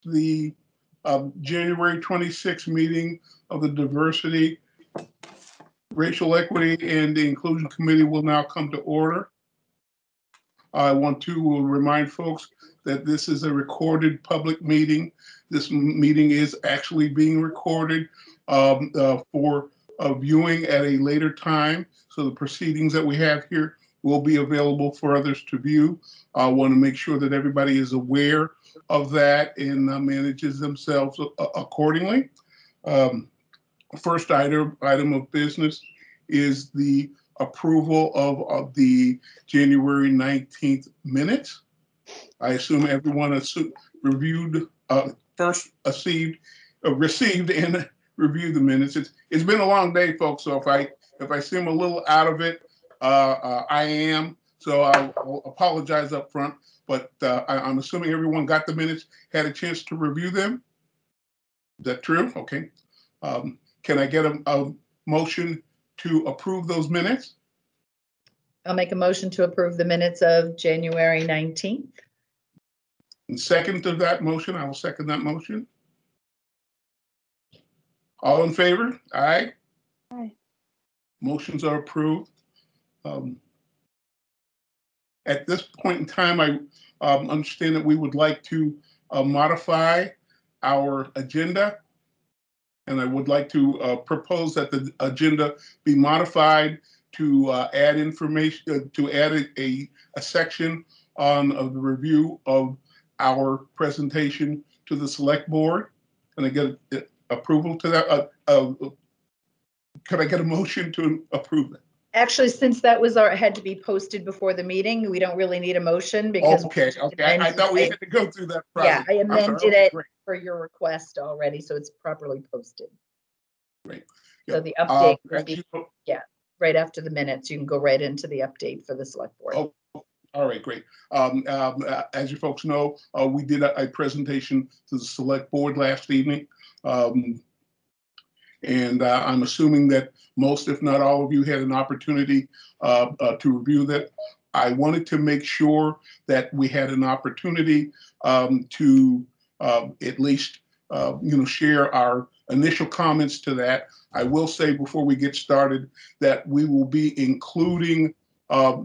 the January 26th meeting of the Diversity, Racial Equity, and the Inclusion Committee will now come to order. I want to remind folks that this is a recorded public meeting. This meeting is actually being recorded for viewing at a later time. So the proceedings that we have here will be available for others to view. I want to make sure that everybody is aware of that and manages themselves accordingly. First item of business is the approval of the January 19th minutes. I assume everyone has reviewed, received and reviewed the minutes. It's been a long day, folks. So if I seem a little out of it, I am. So I'll apologize up front. But I'm assuming everyone got the minutes, had a chance to review them. Is that true? Okay. Can I get a motion to approve those minutes? I'll make a motion to approve the minutes of January 19th. And second to that motion, I will second that motion. All in favor? Aye. Aye. Motions are approved. At this point in time, I understand that we would like to modify our agenda. And I would like to propose that the agenda be modified to add information, to add a section on the review of our presentation to the select board. Can I get approval to that? Could I get a motion to approve that? Actually, since that was had to be posted before the meeting, we don't really need a motion because okay. I thought we had to go through that process. Yeah, I amended it for your request already, so it's properly posted. Great. So the update will be, right after the minutes. You can go right into the update for the select board. Oh, all right, great. As you folks know, we did a presentation to the select board last evening. And I'm assuming that most, if not all of you, had an opportunity to review that. I wanted to make sure that we had an opportunity to at least share our initial comments to that. I will say before we get started that we will be including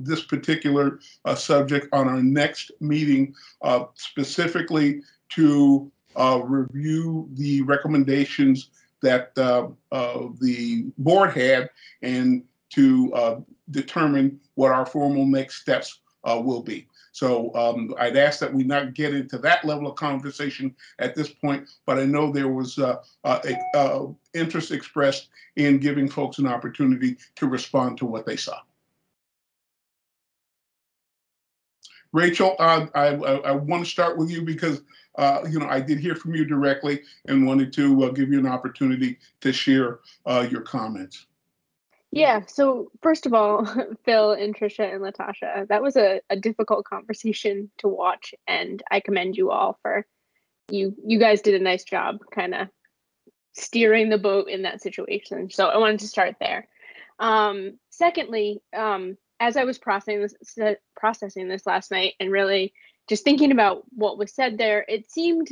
this particular subject on our next meeting, specifically to review the recommendations that the board had and to determine what our formal next steps will be. So I'd ask that we not get into that level of conversation at this point, but I know there was interest expressed in giving folks an opportunity to respond to what they saw. Rachel, I want to start with you because I did hear from you directly and wanted to give you an opportunity to share your comments. Yeah, so first of all, Phil and Trisha and Latasha, that was a difficult conversation to watch, and I commend you all for you guys did a nice job kind of steering the boat in that situation. So I wanted to start there. Secondly, as I was processing this last night and really just thinking about what was said there, it seemed,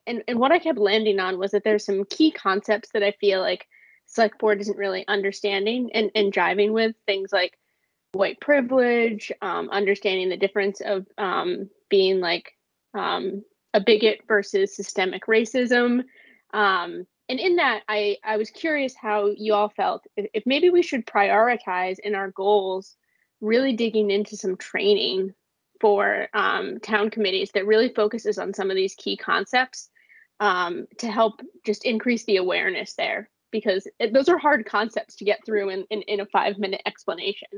and what I kept landing on was that there's some key concepts that I feel like select board isn't really understanding and driving with, things like white privilege, understanding the difference of being like a bigot versus systemic racism. And in that, I was curious how you all felt, if maybe we should prioritize in our goals really digging into some training for town committees that really focuses on some of these key concepts to help just increase the awareness there, because those are hard concepts to get through in a 5-minute explanation,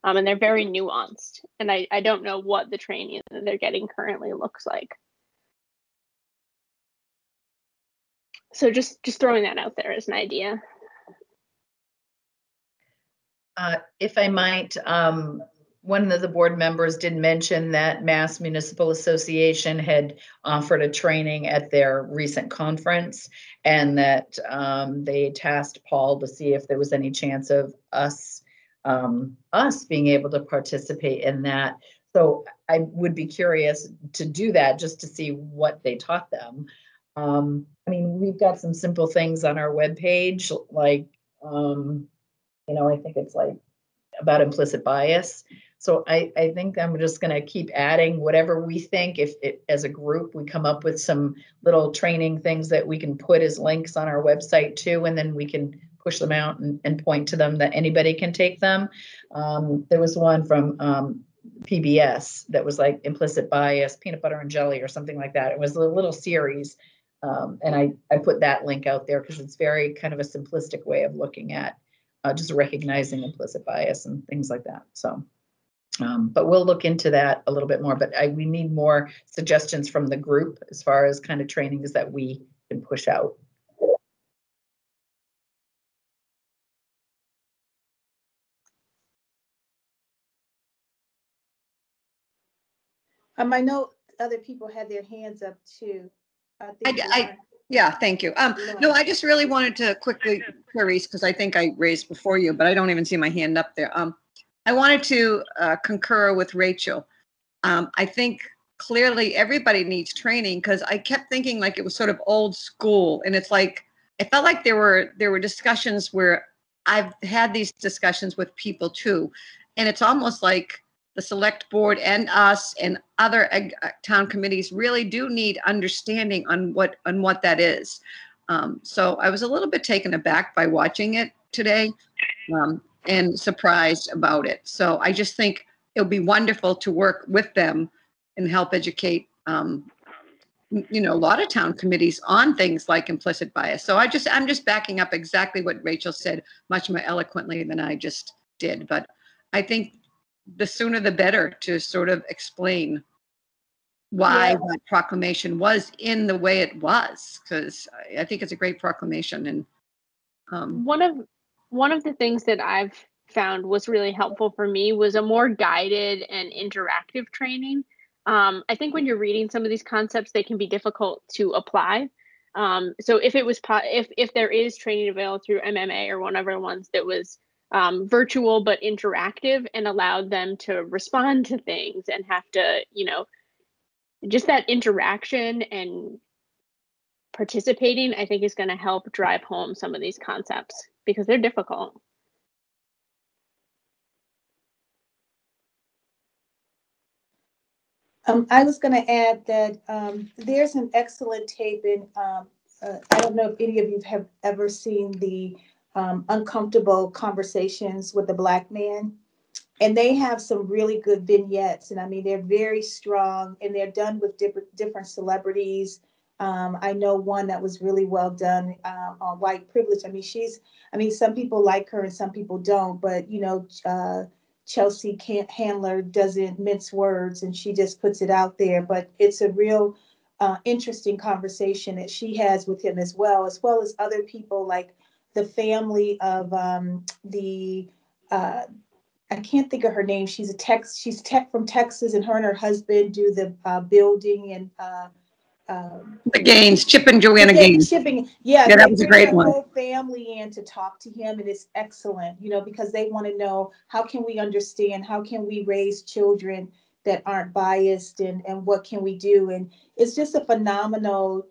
and they're very nuanced, and I don't know what the training that they're getting currently looks like. So just throwing that out there as an idea. If I might, one of the board members did mention that Mass Municipal Association had offered a training at their recent conference, and that they tasked Paul to see if there was any chance of us being able to participate in that. So I would be curious to do that just to see what they taught them. I mean, we've got some simple things on our webpage, like, I think it's like about implicit bias. So I think I'm just going to keep adding whatever we think, if it, as a group, we come up with some little training things that we can put as links on our website too, and then we can push them out and point to them that anybody can take them. There was one from PBS that was like implicit bias, peanut butter and jelly or something like that. It was a little series. And I put that link out there because it's very kind of a simplistic way of looking at just recognizing implicit bias and things like that. So, but we'll look into that a little bit more, but we need more suggestions from the group as far as kind of trainings that we can push out. I know other people had their hands up too. Yeah, thank you. No, I just really wanted to quickly, Clarice, because I think I raised before you, but I don't even see my hand up there. I wanted to concur with Rachel. I think clearly everybody needs training, because I kept thinking like it was sort of old school, and it's like I felt like there were discussions where I've had these discussions with people too, and it's almost like the select board and us and other town committees really do need understanding on what that is. So I was a little bit taken aback by watching it today, and surprised about it. So I just think it would be wonderful to work with them and help educate, a lot of town committees on things like implicit bias. So I'm just backing up exactly what Rachel said, much more eloquently than I just did. But I think the sooner the better to sort of explain why that proclamation was in the way it was, because I think it's a great proclamation. And one of the things that I've found was really helpful for me was a more guided and interactive training. I think when you're reading some of these concepts, they can be difficult to apply. So if it was if there is training available through MMA or one of our ones that was virtual but interactive and allowed them to respond to things and have to, just that interaction and participating, I think is going to help drive home some of these concepts because they're difficult. I was going to add that there's an excellent tape in, I don't know if any of you have ever seen the Uncomfortable Conversations with the Black Man. And they have some really good vignettes. And I mean, they're very strong and they're done with different celebrities. I know one that was really well done on white privilege. I mean, some people like her and some people don't, but Chelsea Handler doesn't mince words and she just puts it out there. But it's a real interesting conversation that she has with him as well as other people like the family of I can't think of her name. She's from Texas, and her husband do the building and the Gaines, Chip and Joanna Gaines. Shipping. Yeah, that was a great one. Whole family in to talk to him, and it's excellent. Because they want to know how can we understand, how can we raise children that aren't biased, and what can we do? And it's just a phenomenal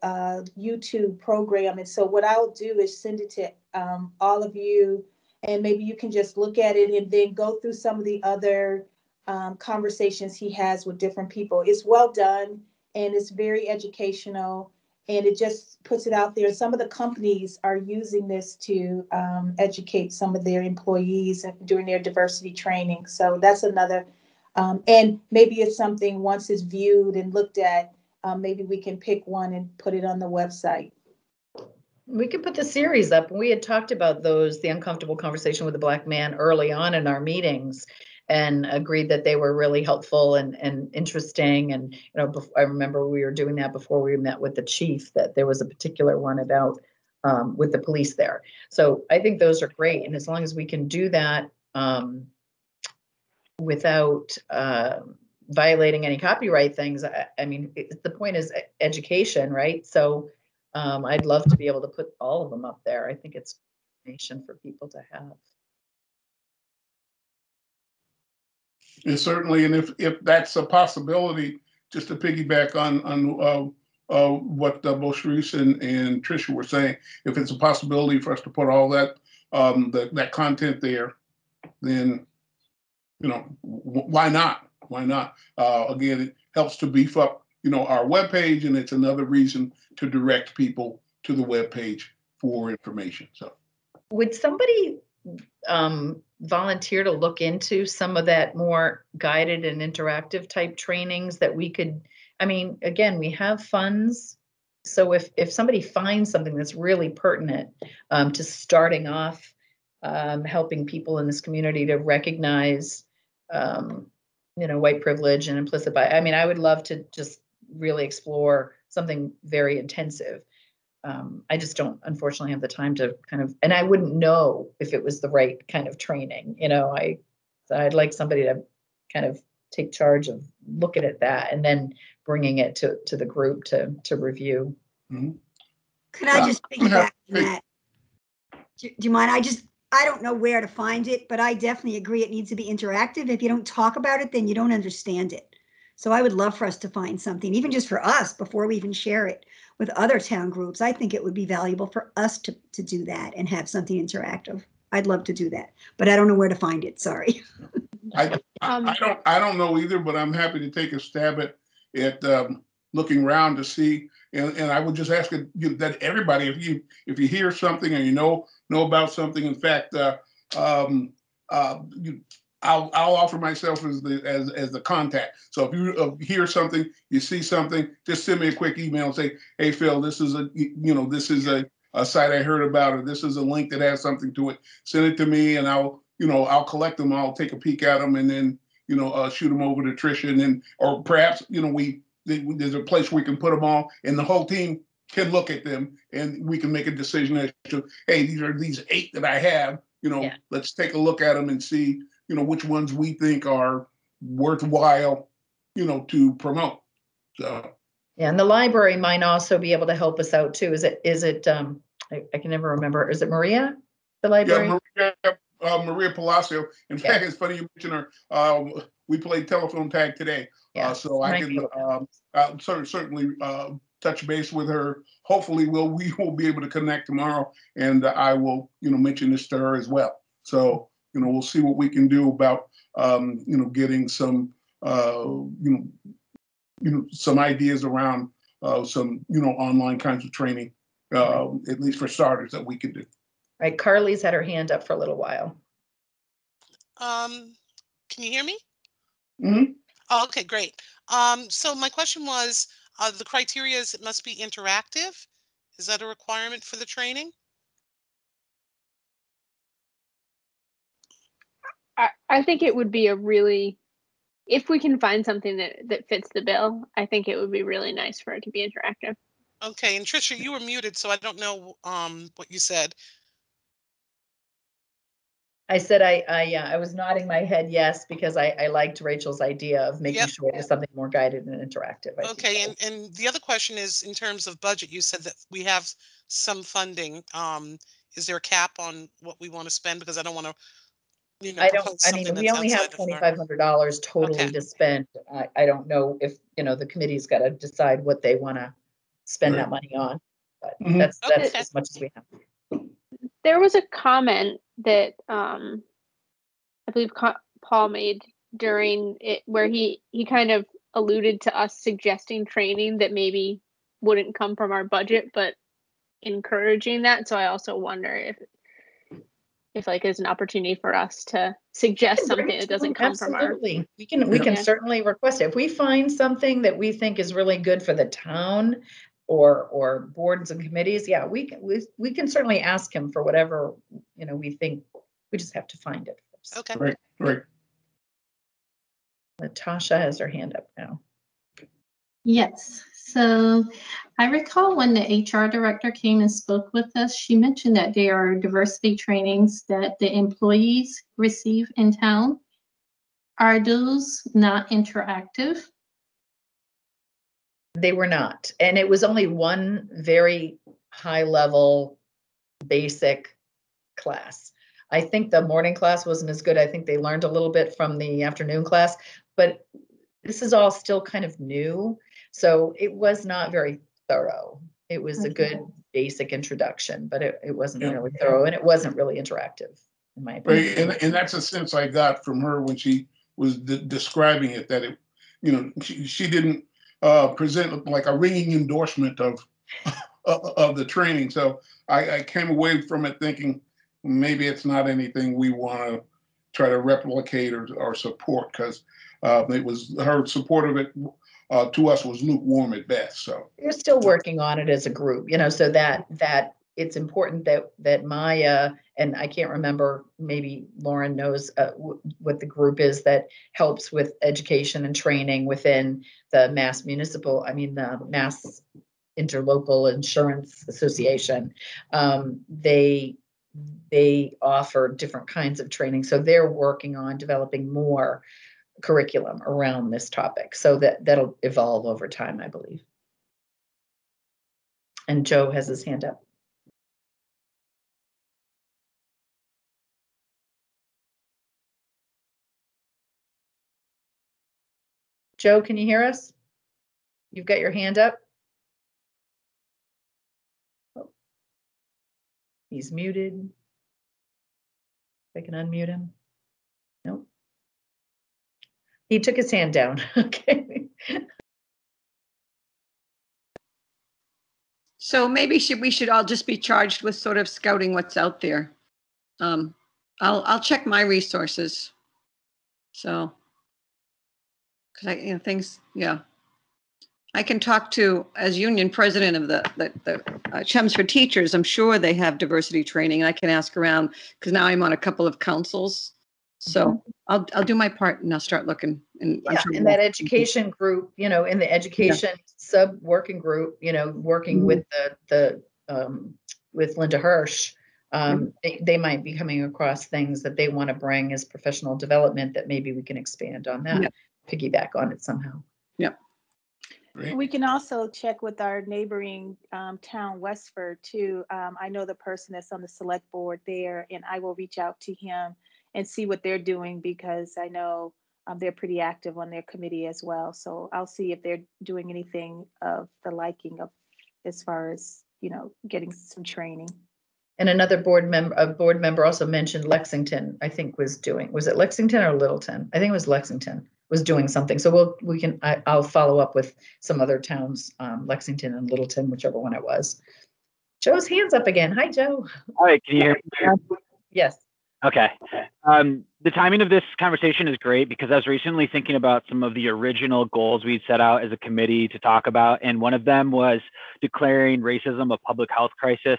YouTube program. And so what I'll do is send it to all of you. And maybe you can just look at it and then go through some of the other conversations he has with different people. It's well done and it's very educational and it just puts it out there. Some of the companies are using this to educate some of their employees during their diversity training. So that's another, and maybe it's something once it's viewed and looked at, maybe we can pick one and put it on the website. We could put the series up. We had talked about those, the Uncomfortable Conversation with the Black Man, early on in our meetings, and agreed that they were really helpful and interesting. And I remember we were doing that before we met with the chief, that there was a particular one about with the police there. So I think those are great, and as long as we can do that without violating any copyright things, I mean, the point is education, right? So I'd love to be able to put all of them up there. I think it's information for people to have. And certainly, and if that's a possibility, just to piggyback on what both Sharice and Tricia were saying. If it's a possibility for us to put all that that content there, then why not? Why not? Again, it helps to beef up our webpage, and it's another reason to direct people to the webpage for information. So, would somebody volunteer to look into some of that more guided and interactive type trainings that we could? I mean, again, we have funds. So if somebody finds something that's really pertinent to starting off helping people in this community to recognize, white privilege and implicit bias. I mean, I would love to just really explore something very intensive. I just don't, unfortunately, have the time to and I wouldn't know if it was the right kind of training. I'd like somebody to kind of take charge of looking at that and then bringing it to the group to review. Mm-hmm. Could I just piggyback on that? Do you mind? I don't know where to find it, but I definitely agree it needs to be interactive. If you don't talk about it, then you don't understand it. So I would love for us to find something, even just for us, before we even share it with other town groups. I think it would be valuable for us to do that and have something interactive. I'd love to do that, but I don't know where to find it. Sorry. I don't know either, but I'm happy to take a stab at looking around to see. And I would just ask that everybody, if you hear something and know about something, in fact, I'll offer myself as the contact. So if you hear something, you see something, just send me a quick email and say, "Hey Phil, this is a site I heard about, or this is a link that has something to it. Send it to me, and I'll collect them. I'll take a peek at them, and then shoot them over to Tricia, and then, or perhaps there's a place where we can put them all, and the whole team can look at them, and we can make a decision as to, hey, these are these 8 that I have. Let's take a look at them and see which ones we think are worthwhile, to promote." So. Yeah, and the library might also be able to help us out too. Is it? I can never remember. Is it Maria, the library? Yeah, Maria Palacio. In fact, it's funny you mention her. We played telephone tag today, so I can certainly touch base with her. Hopefully, we will be able to connect tomorrow, and I will mention this to her as well. So we'll see what we can do about getting some some ideas around some online kinds of training, at least for starters, that we can do. Right, Carly's had her hand up for a little while. Can you hear me? Mm-hmm. Oh, okay, great. So my question was, the criteria is it must be interactive. Is that a requirement for the training? I think it would be if we can find something that fits the bill, I think it would be really nice for it to be interactive. Okay, and Tricia, you were muted, so I don't know what you said. I said I was nodding my head yes, because I liked Rachel's idea of making sure it was something more guided and interactive. Okay, and the other question is, in terms of budget, you said that we have some funding. Is there a cap on what we want to spend? Because I don't want to propose something we only have $2,500 totally to spend. I don't know if the committee's got to decide what they want to spend that money on, but that's as much as we have. There was a comment that I believe Paul made during it where he kind of alluded to us suggesting training that maybe wouldn't come from our budget, but encouraging that. So I also wonder if there's an opportunity for us to suggest something that doesn't come from our. We can certainly request it. If we find something that we think is really good for the town or boards and committees, we can certainly ask him for whatever we think. We just have to find it first. Okay. Right. Natasha has her hand up now. Yes. So I recall when the HR director came and spoke with us, she mentioned that there are diversity trainings that the employees receive in town. Are those not interactive? They were not. And it was only one very high level basic class. I think the morning class wasn't as good. I think they learned a little bit from the afternoon class, but this is all still kind of new. So it was not very thorough. It was a good basic introduction, but it wasn't Yeah. really thorough, and it wasn't really interactive, in my opinion. Right, and that's a sense I got from her when she was describing it, that it, you know, she didn't present like a ringing endorsement of the training. So I came away from it thinking maybe it's not anything we want to try to replicate or support, because it was her support of it to us was lukewarm at best. So you're still working on it as a group, you know, so that it's important that Maya, and I can't remember, maybe Lauren knows what the group is that helps with education and training within the Mass Interlocal Insurance Association. They offer different kinds of training, so they're working on developing more curriculum around this topic, so that'll evolve over time, I believe. And Joe has his hand up. Joe, can you hear us? You've got your hand up. Oh. He's muted. I can unmute him. Nope. He took his hand down. Okay. So maybe we should all just be charged with sort of scouting what's out there. I'll check my resources. So, because things, yeah. I can talk to, as union president of the Chelmsford teachers, I'm sure they have diversity training, and I can ask around, because now I'm on a couple of councils. So I'll do my part, and I'll start looking. And yeah, in that education group, you know, in the education sub working group, you know, working with the with Linda Hirsch, they might be coming across things that they want to bring as professional development that maybe we can expand on that, piggyback on it somehow. Yep. Great. We can also check with our neighboring town, Westford, too. I know the person that's on the select board there, and I will reach out to him and see what they're doing, because I know they're pretty active on their committee as well. So I'll see if they're doing anything of the liking of, as far as, you know, getting some training. And another board member also mentioned Lexington, I think was it Lexington or Littleton? I think it was Lexington was doing something. So I'll follow up with some other towns, Lexington and Littleton, whichever one it was. Joe's hand's up again. Hi, Joe. All right, can you hear me? Yes. Okay. The timing of this conversation is great, because I was recently thinking about some of the original goals we'd set out as a committee to talk about, and one of them was declaring racism a public health crisis.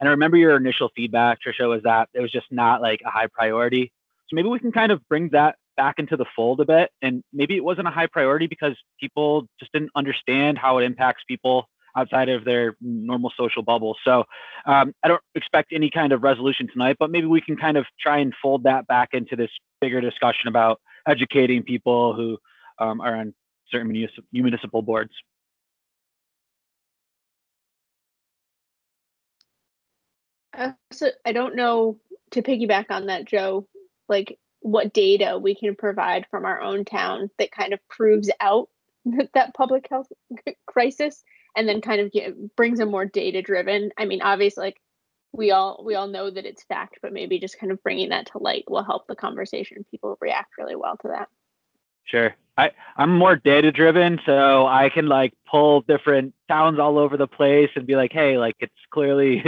And I remember your initial feedback, Tricia, was that it was just not like a high priority. So maybe we can kind of bring that back into the fold a bit. And maybe it wasn't a high priority because people just didn't understand how it impacts people outside of their normal social bubble. So I don't expect any kind of resolution tonight, but maybe we can kind of try and fold that back into this bigger discussion about educating people who are on certain municipal boards. So I don't know, to piggyback on that, Joe, like what data we can provide from our own town that kind of proves out that public health crisis, and then kind of brings a more data driven. I mean, obviously, like we all know that it's fact, but maybe just kind of bringing that to light will help the conversation. People react really well to that. Sure. I'm more data driven, so I can like pull different towns all over the place and be like, hey, like it's clearly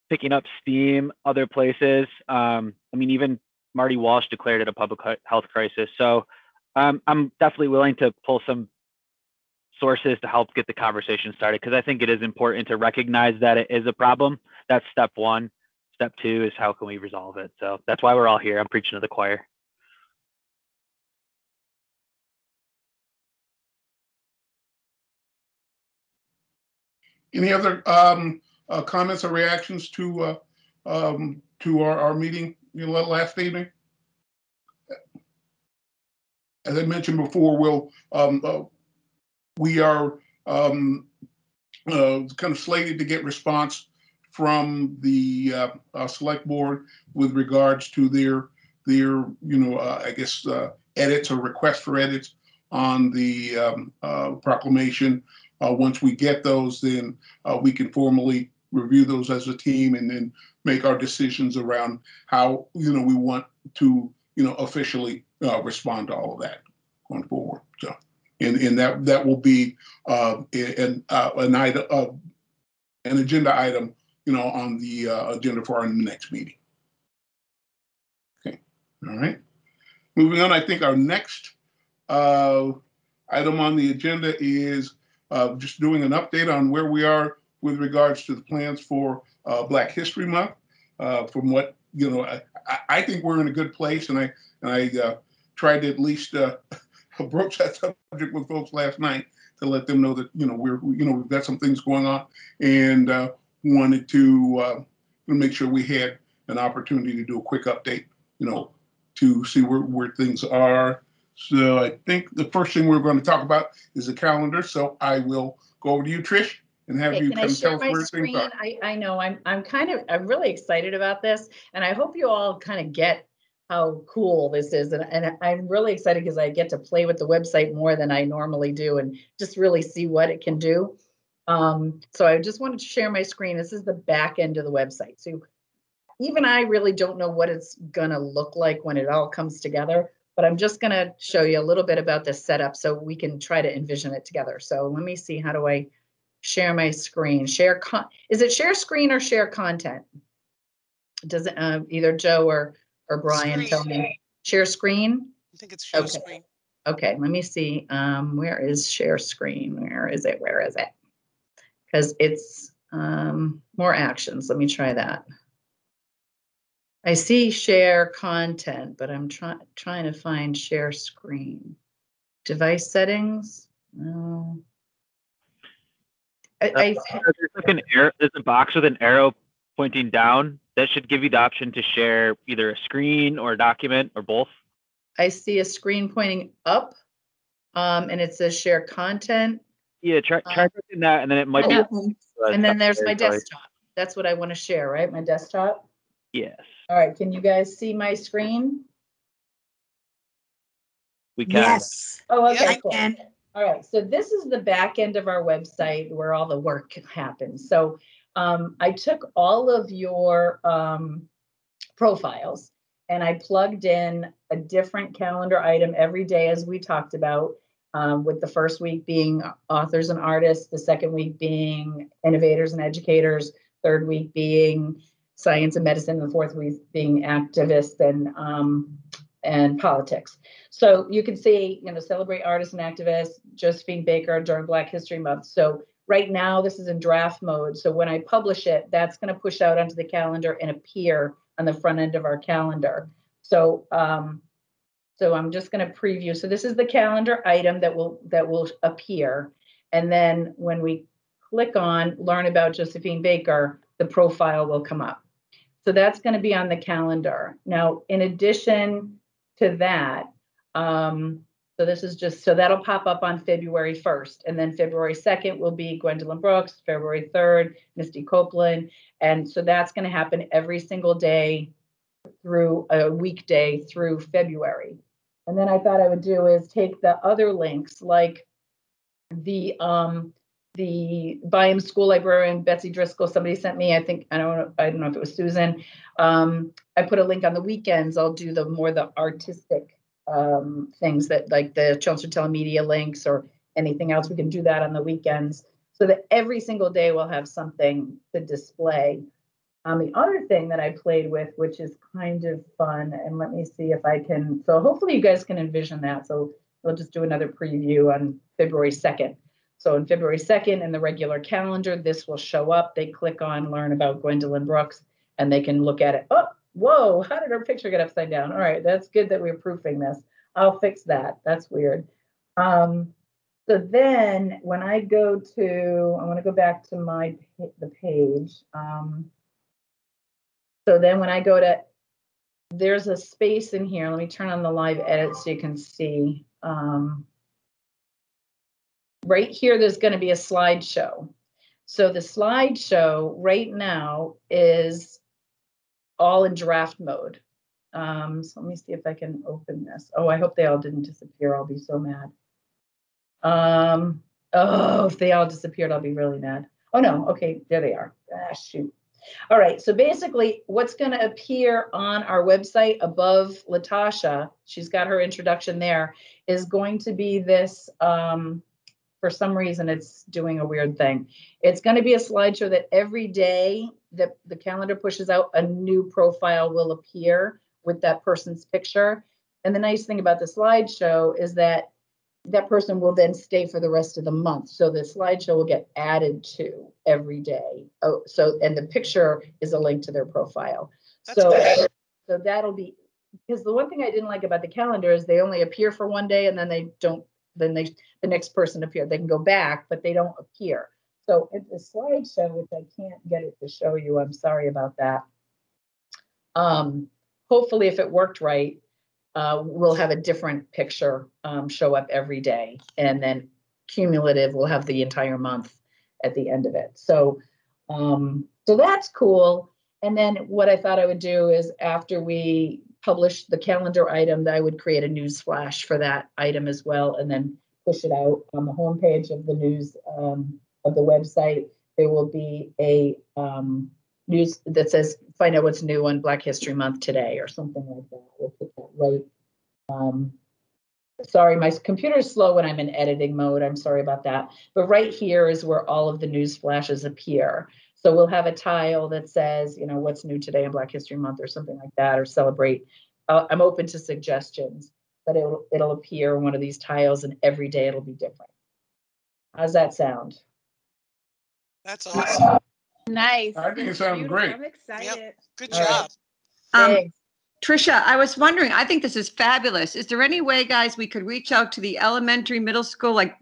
picking up steam other places. I mean, even Marty Walsh declared it a public health crisis. So I'm definitely willing to pull some sources to help get the conversation started, because I think it is important to recognize that it is a problem. That's step one. Step two is how can we resolve it? So that's why we're all here. I'm preaching to the choir. Any other comments or reactions to our meeting last evening? As I mentioned before, we are kind of slated to get response from the select board with regards to their I guess edits or requests for edits on the proclamation once we get those, then we can formally review those as a team and then make our decisions around how, we want to, officially respond to all of that going forward. So, and that will be an item, an agenda item, on the agenda for our next meeting. Okay, all right. Moving on, I think our next item on the agenda is just doing an update on where we are with regards to the plans for Black History Month. From what, I think we're in a good place, and I tried to at least broach that subject with folks last night to let them know that, we've got some things going on, and wanted to make sure we had an opportunity to do a quick update, to see where things are. So I think the first thing we're going to talk about is the calendar. So I will go over to you, Trish, and have you kind of tell us where things are. I know I'm really excited about this, and I hope you all kind of get how cool this is. And I'm really excited because I get to play with the website more than I normally do and just really see what it can do. So I just wanted to share my screen. This is the back end of the website. So even I really don't know what it's gonna look like when it all comes together, but I'm just gonna show you a little bit about this setup so we can try to envision it together. So let me see, how do I share my screen? Is it share screen or share content? Does it either Joe or Brian tell me? Share screen? I think it's share okay. screen. Okay, let me see. Where is share screen? Where is it? Where is it? Because it's more actions. Let me try that. I see share content, but I'm trying to find share screen. Device settings? No. There's a box with an arrow pointing down that should give you the option to share either a screen or a document or both. I see a screen pointing up, and it says share content. Yeah, try clicking that, and then it might be. And then there's my desktop. That's what I want to share, right? My desktop? Yes. All right, can you guys see my screen? We can. Yes. Oh, okay, I cool. can. All right, so this is the back end of our website where all the work happens. So I took all of your profiles and I plugged in a different calendar item every day, as we talked about, with the first week being authors and artists, the second week being innovators and educators, third week being science and medicine, and the fourth week being activists and politics. So you can see, celebrate artists and activists, Josephine Baker during Black History Month. So right now this is in draft mode. So when I publish it, that's going to push out onto the calendar and appear on the front end of our calendar. So so I'm just going to preview. So this is the calendar item that will appear. And then when we click on Learn About Josephine Baker, the profile will come up. So that's going to be on the calendar. Now, in addition to that, so this is just, so that'll pop up on February 1st. And then February 2nd will be Gwendolyn Brooks, February 3rd, Misty Copeland. And so that's going to happen every single day through a weekday through February. And then I thought I would do is take the other links, like the Byam School Librarian, Betsy Driscoll, somebody sent me, I don't know if it was Susan. I put a link on the weekends. I'll do the artistic things that, like the Chelmsford Telemedia links or anything else. We can do that on the weekends so that every single day we'll have something to display. The other thing that I played with, which is kind of fun, and let me see if I can, so hopefully you guys can envision that. So we'll just do another preview on February 2nd. So on February 2nd in the regular calendar, this will show up. They click on Learn About Gwendolyn Brooks and they can look at it. Oh, whoa, how did our picture get upside down? All right, that's good that we're proofing this. I'll fix that. That's weird. So then when I go to, I want to go back to the page. So then when I go to, there's a space in here. Let me turn on the live edit so you can see. Right here, there's going to be a slideshow. So the slideshow right now is all in draft mode. So let me see if I can open this. Oh, I hope they all didn't disappear. I'll be so mad. Oh, if they all disappeared, I'll be really mad. Oh no, okay, there they are. Ah, shoot. All right, so basically what's going to appear on our website above Latasha, she's got her introduction there, is going to be this, for some reason it's doing a weird thing. It's going to be a slideshow that every day that the calendar pushes out, a new profile will appear with that person's picture. And the nice thing about the slideshow is that that person will then stay for the rest of the month. So the slideshow will get added to every day. Oh, so, and the picture is a link to their profile. So that'll be, because the one thing I didn't like about the calendar is they only appear for one day and then they don't, the next person appears. They can go back, but they don't appear. So it's a slideshow, which I can't get it to show you. I'm sorry about that. Hopefully if it worked right, we'll have a different picture show up every day, and then cumulative we'll have the entire month at the end of it. So so that's cool. And then what I thought I would do is after we publish the calendar item, that I would create a news flash for that item as well, and then push it out on the homepage of the news of the website. There will be a news that says, find out what's new on Black History Month today, or something like that. We'll put that right. Sorry, my computer is slow when I'm in editing mode. I'm sorry about that. But right here is where all of the news flashes appear. So we'll have a tile that says, you know, what's new today in Black History Month, or something like that, or celebrate. I'm open to suggestions, but it'll appear in one of these tiles, and every day it'll be different. How's that sound? That's awesome. Nice. I think it sounds great. I'm excited. Yep. Good job. Trisha, I was wondering, I think this is fabulous. Is there any way, guys, we could reach out to the elementary, middle school, like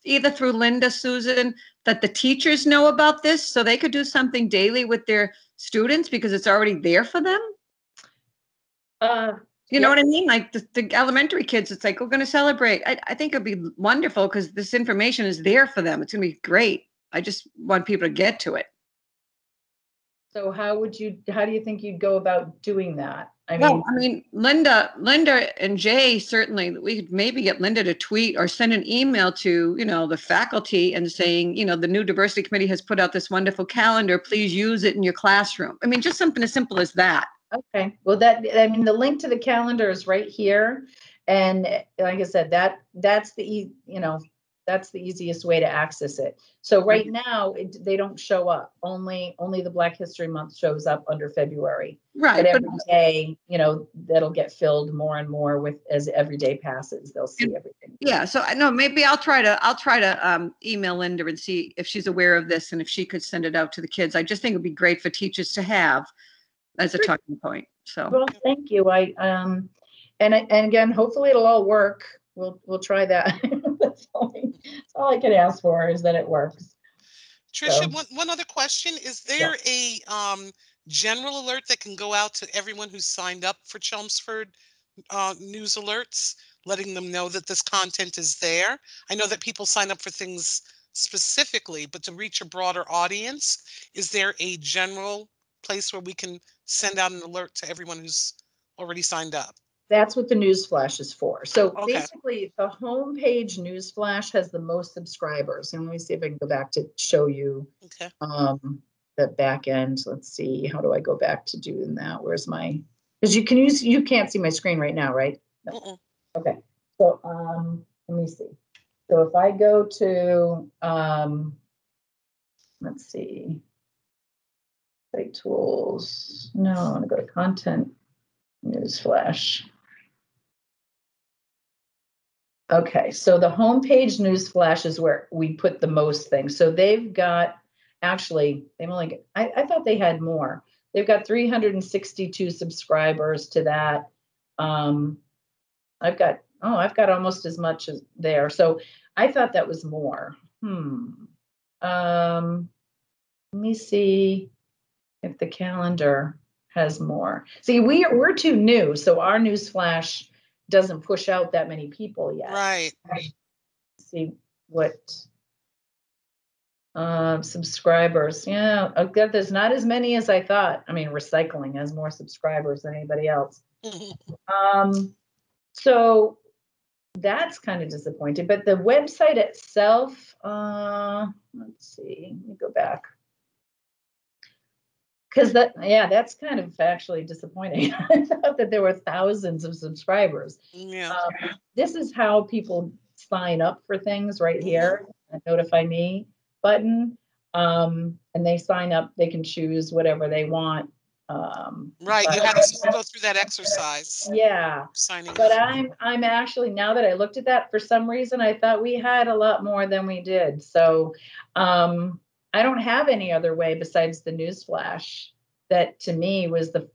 either through Linda, Susan, that the teachers know about this so they could do something daily with their students because it's already there for them? You know what I mean? Like the elementary kids, it's like, we're going to celebrate. I think it'd be wonderful because this information is there for them. It's going to be great. I just want people to get to it. So how do you think you'd go about doing that? I mean, Linda and Jay, certainly we could maybe get Linda to tweet or send an email to, you know, the faculty and saying, you know, the new diversity committee has put out this wonderful calendar. Please use it in your classroom. I mean, just something as simple as that. Okay. Well, the link to the calendar is right here. And like I said, that's the easiest way to access it. So right now they don't show up. Only the Black History Month shows up under February. Right. But every day, you know, that'll get filled more and more with as every day passes. They'll see everything. Yeah. So I know maybe I'll try to email Linda and see if she's aware of this and if she could send it out to the kids. I just think it'd be great for teachers to have as a talking point. So well, thank you. And again, hopefully it'll all work. We'll try that. That's all I can ask for is that it works. Tricia, one other question. Is there a general alert that can go out to everyone who's signed up for Chelmsford news alerts, letting them know that this content is there? I know that people sign up for things specifically, but to reach a broader audience, is there a general place where we can send out an alert to everyone who's already signed up? That's what the news flash is for. So basically the homepage news flash has the most subscribers. And let me see if I can go back to show you the back end. Let's see, how do I go back to doing that? Where's my, because you can't see my screen right now, right? No. Okay. So let me see. So if I go to let's see, site tools. No, I want to go to content news flash. Okay, so the homepage news flash is where we put the most things. So they've got, actually, I thought they had more. They've got 362 subscribers to that. I've got almost as much as there. So I thought that was more. Let me see if the calendar has more. See, we're too new, so our news flash doesn't push out that many people yet. Right. Let's see what subscribers. Yeah, there's not as many as I thought. I mean, recycling has more subscribers than anybody else. So that's kind of disappointing. But the website itself, let's see, let me go back. Because that's kind of actually disappointing. I thought that there were thousands of subscribers. Yeah. This is how people sign up for things right here, a notify me button. And they sign up, they can choose whatever they want. Right, you had to go through that exercise. Yeah, Signing but up. I'm actually, now that I looked at that, for some reason I thought we had a lot more than we did. So I don't have any other way besides the newsflash. That to me was the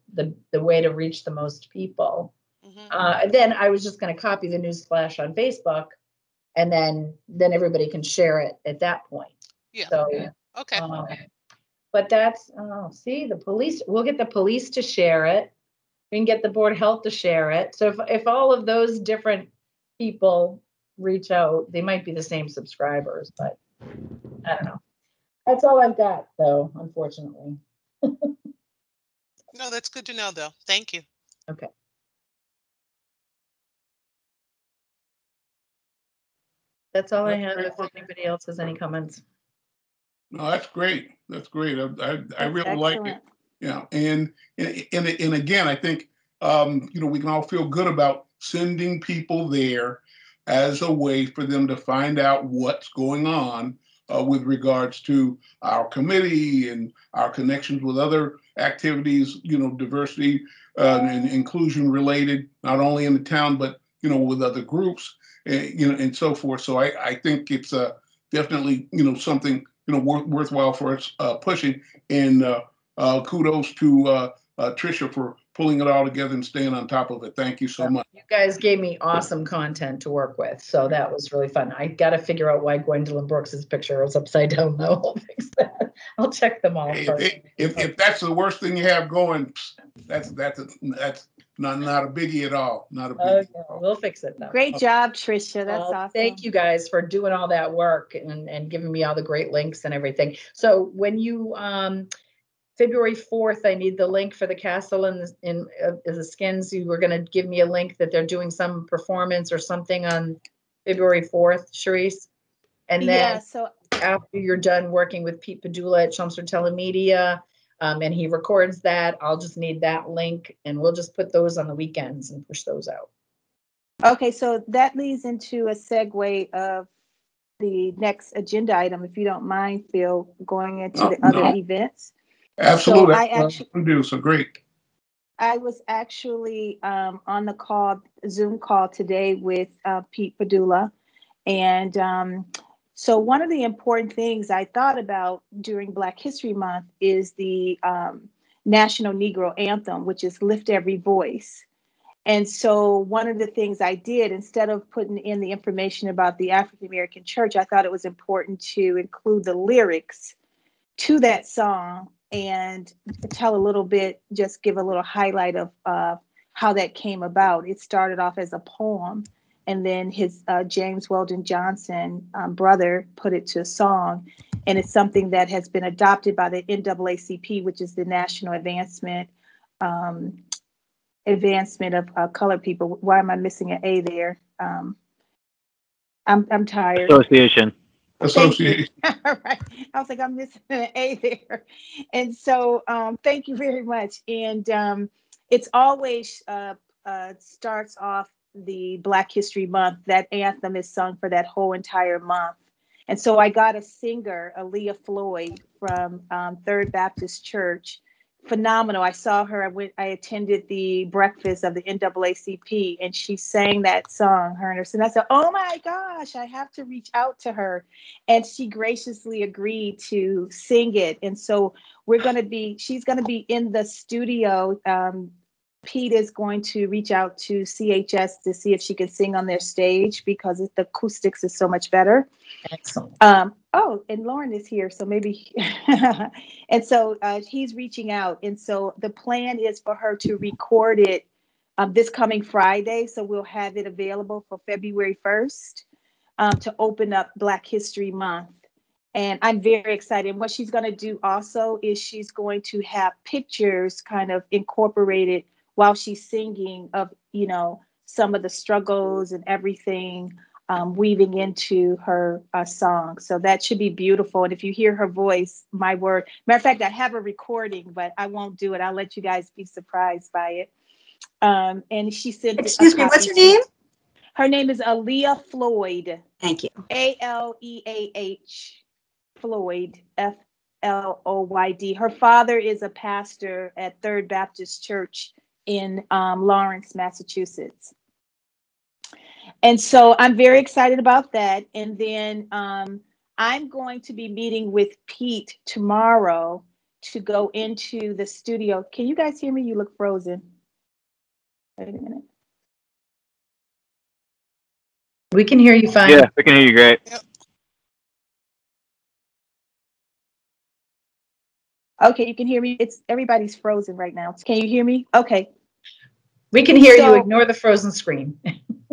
way to reach the most people. Then I was just going to copy the newsflash on Facebook, and then everybody can share it at that point. Yeah. So okay. But that's see, the police. We'll get the police to share it. We can get the Board of Health to share it. So if all of those different people reach out, they might be the same subscribers, but I don't know. That's all I've got, though, unfortunately. No, that's good to know, though. Thank you. Okay. That's all I have. If anybody else has any comments. No, that's great. That's great. I really Excellent. like it. Yeah, and again, I think we can all feel good about sending people there as a way for them to find out what's going on with regards to our committee and our connections with other activities, diversity and inclusion related, not only in the town, but, with other groups, and so forth. So I think it's definitely, something, worthwhile for us pushing. And kudos to Tricia for pulling it all together and staying on top of it. Thank you so much. You guys gave me awesome content to work with, so that was really fun. I got to figure out why Gwendolyn Brooks's picture was upside down, though. I'll fix that. I'll check them all first. If that's the worst thing you have going, that's not a biggie at all. Not a biggie. Okay, we'll fix it though. Great job, Tricia. That's awesome. Thank you guys for doing all that work and giving me all the great links and everything. So when you February 4th, I need the link for the castle and the skins. You were going to give me a link that they're doing some performance or something on February 4th, Charisse. And then so after you're done working with Pete Padula at Chelmsford Telemedia, and he records that, I'll just need that link, and we'll just put those on the weekends and push those out. Okay, so that leads into a segue of the next agenda item, if you don't mind, Phil, going into the other events. Absolutely. So I actually do so great. I was actually on the Zoom call today with Pete Padula, and so one of the important things I thought about during Black History Month is the National Negro Anthem, which is Lift Every Voice. And so one of the things I did, instead of putting in the information about the African American church, I thought it was important to include the lyrics to that song and tell a little bit, just give a little highlight of how that came about. It started off as a poem, and then his James Weldon Johnson brother put it to a song. And it's something that has been adopted by the NAACP, which is the National Advancement of Colored People. Why am I missing an A there? I'm tired. Association. All right. I was like, I'm missing an A there. And so thank you very much. And it's always starts off the Black History Month. That anthem is sung for that whole entire month. And so I got a singer, Aaliyah Floyd from Third Baptist Church. Phenomenal. I saw her. I attended the breakfast of the NAACP, and she sang that song, her and her son. I said, oh my gosh, I have to reach out to her. And she graciously agreed to sing it. And so she's going to be in the studio. Pete is going to reach out to CHS to see if she can sing on their stage because the acoustics is so much better. Excellent. Oh, and Lauren is here, so maybe. And so he's reaching out. And so the plan is for her to record it this coming Friday. So we'll have it available for February 1st to open up Black History Month. And I'm very excited. And what she's going to do also is she's going to have pictures kind of incorporated while she's singing of, some of the struggles and everything weaving into her song. So that should be beautiful. And if you hear her voice, my word, matter of fact, I have a recording, but I won't do it. I'll let you guys be surprised by it. And she said, excuse me, what's her name? Her name is Aaliyah Floyd. Thank you. Aleah Floyd, Floyd. Her father is a pastor at Third Baptist Church in Lawrence, Massachusetts. And so I'm very excited about that. And then I'm going to be meeting with Pete tomorrow to go into the studio. Can you guys hear me? You look frozen. Wait a minute. We can hear you fine. Yeah, we can hear you great. Yep. Okay, you can hear me. Everybody's frozen right now. Can you hear me? Okay. We can hear you. Ignore the frozen screen.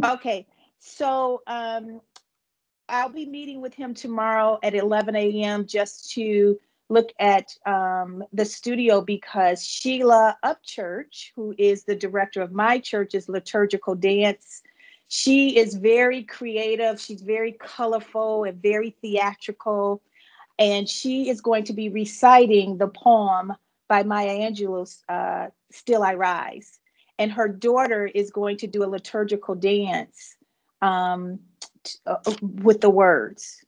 Okay. So I'll be meeting with him tomorrow at 11 a.m. just to look at the studio, because Sheila Upchurch, who is the director of my church's liturgical dance, she is very creative. She's very colorful and very theatrical. And she is going to be reciting the poem by Maya Angelou's Still I Rise. And her daughter is going to do a liturgical dance with the words.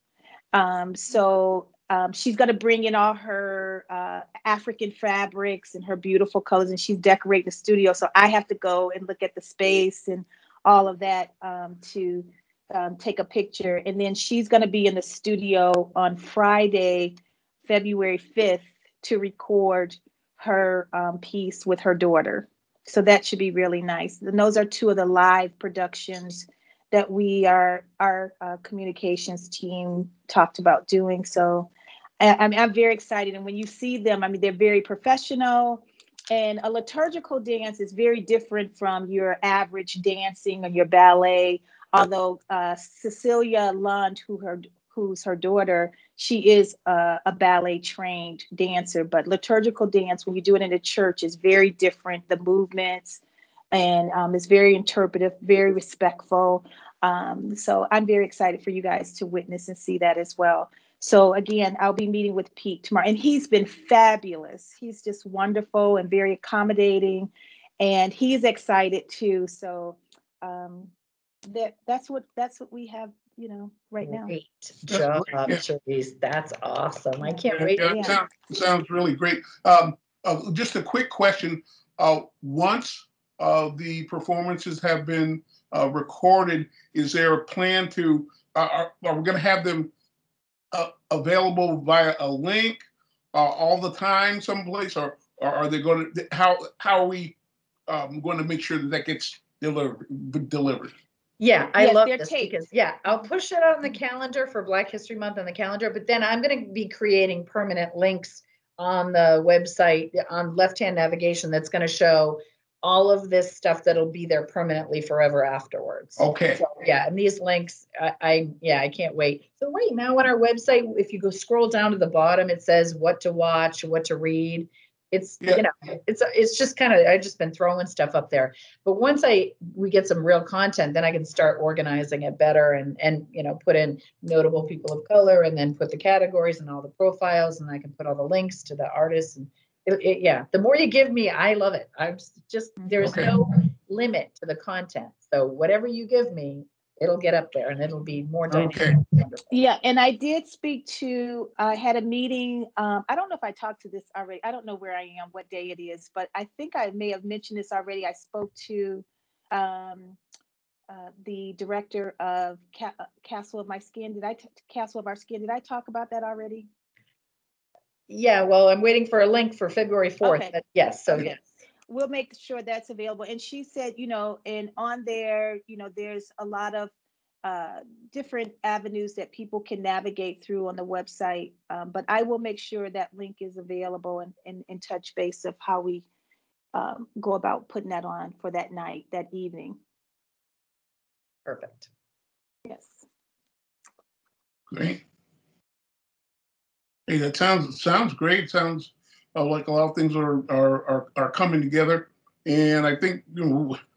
So she's going to bring in all her African fabrics and her beautiful colors, and she's decorating the studio. So I have to go and look at the space and all of that to take a picture. And then she's going to be in the studio on Friday, February 5th, to record her piece with her daughter. So that should be really nice. And those are two of the live productions that our communications team talked about doing. So I'm very excited. And when you see them, I mean, they're very professional. And a liturgical dance is very different from your average dancing or your ballet. Although Cecilia Lund, who's her daughter, she is a ballet trained dancer. But liturgical dance, when you do it in a church, is very different. The movements, and it's very interpretive, very respectful. So I'm very excited for you guys to witness and see that as well. So again, I'll be meeting with Pete tomorrow, and he's been fabulous. He's just wonderful and very accommodating, and he's excited too. So that's what we have, right now. Great job, Therese. That's awesome. I can't wait. Yeah, sounds really great. Just a quick question. Once the performances have been recorded, is there a plan to, are we going to have them available via a link all the time someplace, or are they going to, how are we going to make sure that gets delivered? Yeah, I love this because, I'll push it out on the calendar for Black History Month on the calendar, but then I'm going to be creating permanent links on the website on left-hand navigation that's going to show all of this stuff that'll be there permanently forever afterwards. Okay. So, and these links, I can't wait. So right now on our website, if you go scroll down to the bottom, it says what to watch, what to read. It's, it's just kind of, I've just been throwing stuff up there. But once we get some real content, then I can start organizing it better and put in notable people of color, and then put the categories and all the profiles, and I can put all the links to the artists. And the more you give me, I love it. I'm just there's no limit to the content. So whatever you give me, it'll get up there and it'll be more dynamic. Okay. Yeah, and I did speak to, I had a meeting. I don't know if I talked to this already. I don't know where I am, what day it is, but I think I may have mentioned this already. I spoke to the director of Castle of My Skin. Castle of Our Skin? Did I talk about that already? Yeah, well, I'm waiting for a link for February 4th. Okay. But yes, so Okay. yes. We'll make sure that's available. And she said, and on there, there's a lot of different avenues that people can navigate through on the website. But I will make sure that link is available and touch base of how we go about putting that on for that night, that evening. Perfect. Yes. Great. Hey, that sounds great. Sounds like a lot of things are coming together, and I think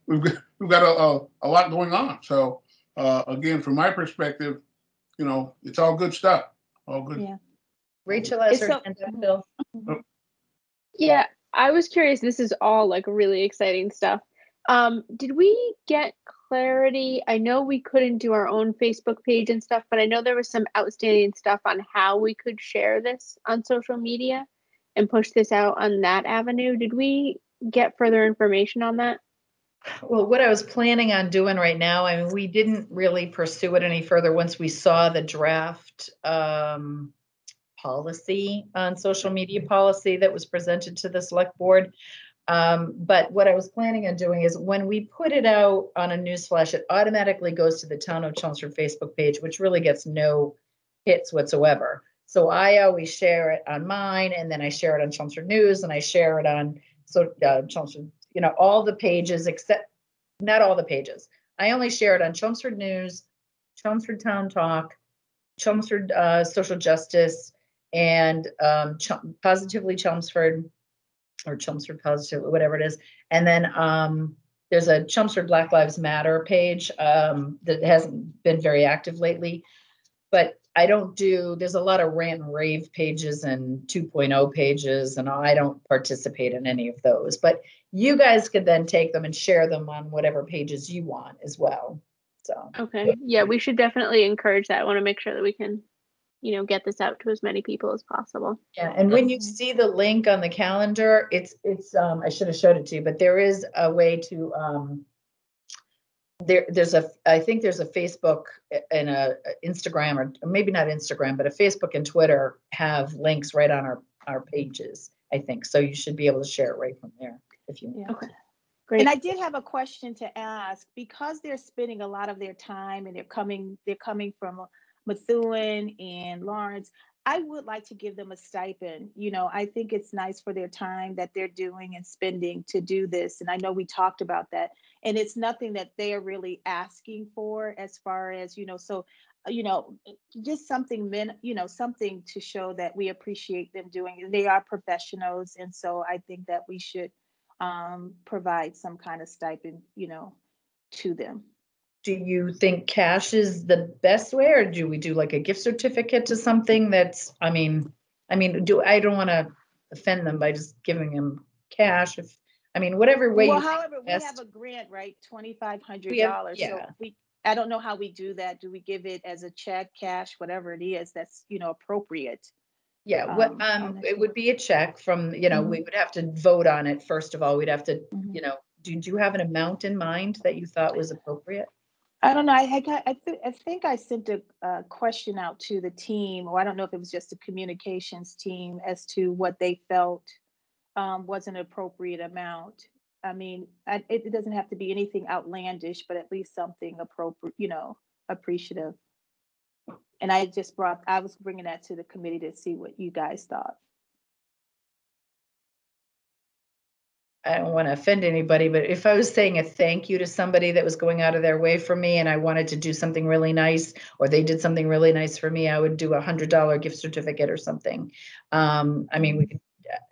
we've got a lot going on. So again, from my perspective, it's all good stuff. All good. Yeah. Rachel has her hand up, Bill. Yeah, I was curious. This is all like really exciting stuff. Did we get clarity? I know we couldn't do our own Facebook page and stuff, but I know there was some outstanding stuff on how we could share this on social media and push this out on that avenue. Did we get further information on that? Well, what I was planning on doing right now, I mean, we didn't really pursue it any further once we saw the draft policy on social media policy that was presented to the select board. But what I was planning on doing is when we put it out on a newsflash, it automatically goes to the Town of Chelmsford Facebook page, which really gets no hits whatsoever. So I always share it on mine, and then I share it on Chelmsford News, and I share it on Chelmsford, all the pages except not all the pages. I only share it on Chelmsford News, Chelmsford Town Talk, Chelmsford Social Justice, and Positively Chelmsford, or Chelmsford Positive, whatever it is. And then there's a Chelmsford Black Lives Matter page that hasn't been very active lately. But there's a lot of rant and rave pages and 2.0 pages, and I don't participate in any of those. But you guys could then take them and share them on whatever pages you want as well. So okay, yeah, we should definitely encourage that. I want to make sure that we can, get this out to as many people as possible. Yeah, and when you see the link on the calendar, it's I should have showed it to you, but there is a way to I think there's a Facebook and a Instagram, or maybe not Instagram, but a Facebook and Twitter have links right on our pages, I think. So you should be able to share it right from there if you want. Okay, great. And I did have a question to ask, because they're spending a lot of their time and they're coming from Methuen and Lawrence. I would like to give them a stipend. I think it's nice for their time that they're doing and spending to do this. And I know we talked about that, and it's nothing that they are really asking for as far as, so, just something something to show that we appreciate them doing. They are professionals. And so I think that we should provide some kind of stipend, to them. Do you think cash is the best way, or do we do like a gift certificate to something that's, I don't want to offend them by just giving them cash. Whatever way. Well, however, we have a grant, right? $2,500. Yeah. So I don't know how we do that. Do we give it as a check, cash, whatever it is that's, appropriate? Yeah, it would be a check from, we would have to vote on it. First of all, we'd have to, do you have an amount in mind that you thought was appropriate? I don't know. I think I sent a question out to the team, or I don't know if it was just the communications team, as to what they felt was an appropriate amount. It doesn't have to be anything outlandish, but at least something appropriate, appreciative. And I was bringing that to the committee to see what you guys thought. I don't want to offend anybody, but if I was saying a thank you to somebody that was going out of their way for me and I wanted to do something really nice, or they did something really nice for me, I would do $100 gift certificate or something. We could,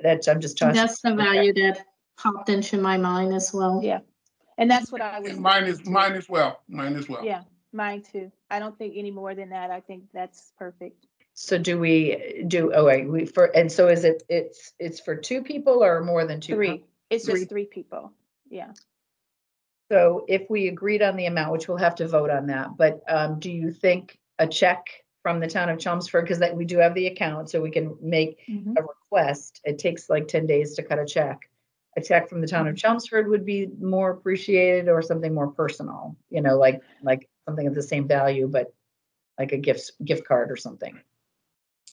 I'm just tossing. That's the value that popped into my mind as well. Yeah. And that's what I was. Mine as well. Yeah, mine too. I don't think any more than that. I think that's perfect. So do we do, so is it's for two people or more than two? Three. It's just three people. Yeah. So if we agreed on the amount, which we'll have to vote on that, but do you think a check from the town of Chelmsford, because we do have the account, so we can make a request. It takes like 10 days to cut a check. A check from the town of Chelmsford would be more appreciated, or something more personal, like something of the same value, but like a gift card or something.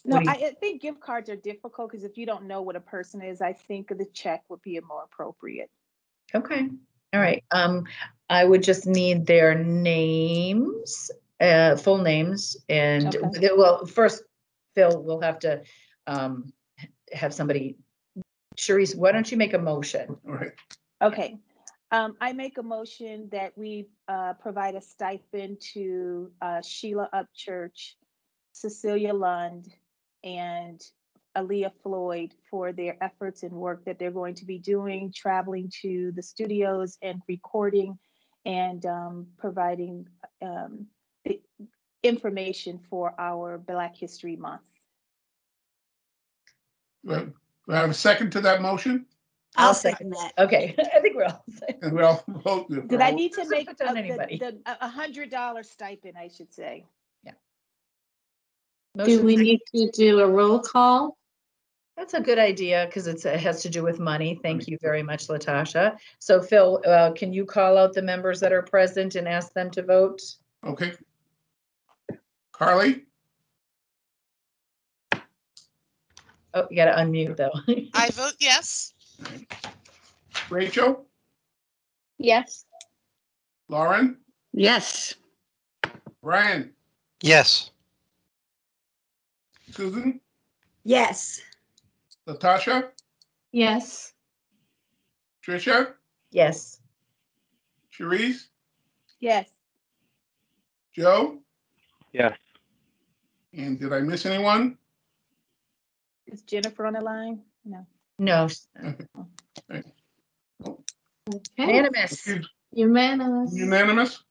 No, I think gift cards are difficult, because if you don't know what a person is, I think the check would be more appropriate. Okay. All right. I would just need their names, full names, and well, first, Phil, we'll have to have somebody. Charisse, why don't you make a motion? All right. Okay. I make a motion that we provide a stipend to Sheila Upchurch, Cecilia Lund, and Aaliyah Floyd for their efforts and work that they're going to be doing, traveling to the studios and recording and providing the information for our Black History Month. Do I have a second to that motion? I'll second that. Okay, I think we're all saying. And we all vote. Did I need to make put on anybody. the $100 stipend, I should say? Do we need to do a roll call? That's a good idea because it has to do with money. Thank you very much, Latasha. So Phil, can you call out the members that are present and ask them to vote? Okay. Carly? Oh, you got to unmute though. I vote yes. Rachel? Yes. Lauren? Yes. Brian? Yes. Susan? Yes. Latasha? Yes. Tricia? Yes. Cherise? Yes. Joe? Yes. And did I miss anyone? Is Jennifer on the line? No. No. Okay. Unanimous. Unanimous. Unanimous?